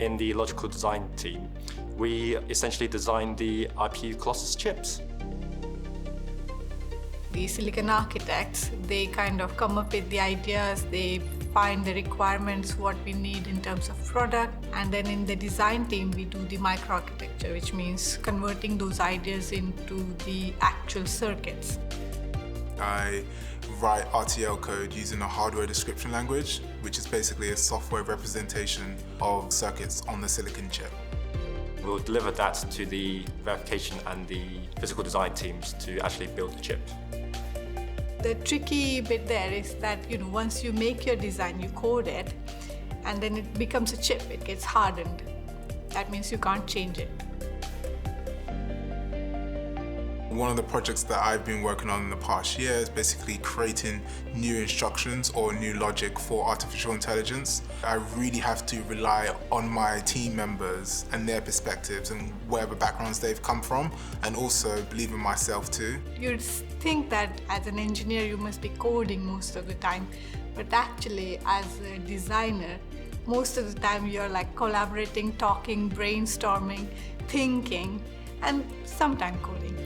in the logical design team, we essentially design the IP Colossus chips. The silicon architects, they kind of come up with the ideas, they find the requirements, what we need in terms of product, and then in the design team we do the microarchitecture, which means converting those ideas into the actual circuits. I write RTL code using a hardware description language, which is basically a software representation of circuits on the silicon chip. We'll deliver that to the verification and the physical design teams to actually build the chip. The tricky bit there is that, once you make your design, you code it, and then it becomes a chip, it gets hardened. That means you can't change it. One of the projects that I've been working on in the past year is basically creating new instructions or new logic for artificial intelligence. I really have to rely on my team members and their perspectives and wherever backgrounds they've come from, and also believe in myself too. You'd think that as an engineer you must be coding most of the time, but actually as a designer, most of the time you're like collaborating, talking, brainstorming, thinking, and sometimes coding.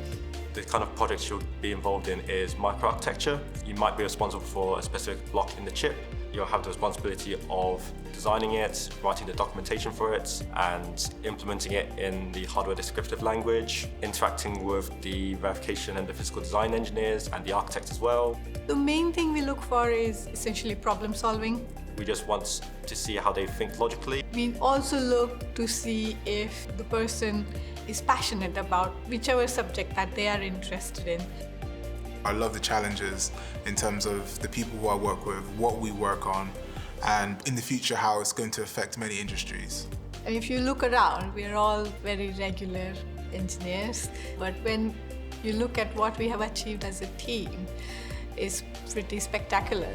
The kind of projects you'll be involved in is microarchitecture. You might be responsible for a specific block in the chip. You'll have the responsibility of designing it, writing the documentation for it, and implementing it in the hardware descriptive language, interacting with the verification and the physical design engineers and the architects as well. The main thing we look for is essentially problem solving. We just want to see how they think logically. We also look to see if the person is passionate about whichever subject that they are interested in. I love the challenges in terms of the people who I work with, what we work on, and in the future how it's going to affect many industries. And if you look around, we are all very regular engineers, but when you look at what we have achieved as a team, it's pretty spectacular.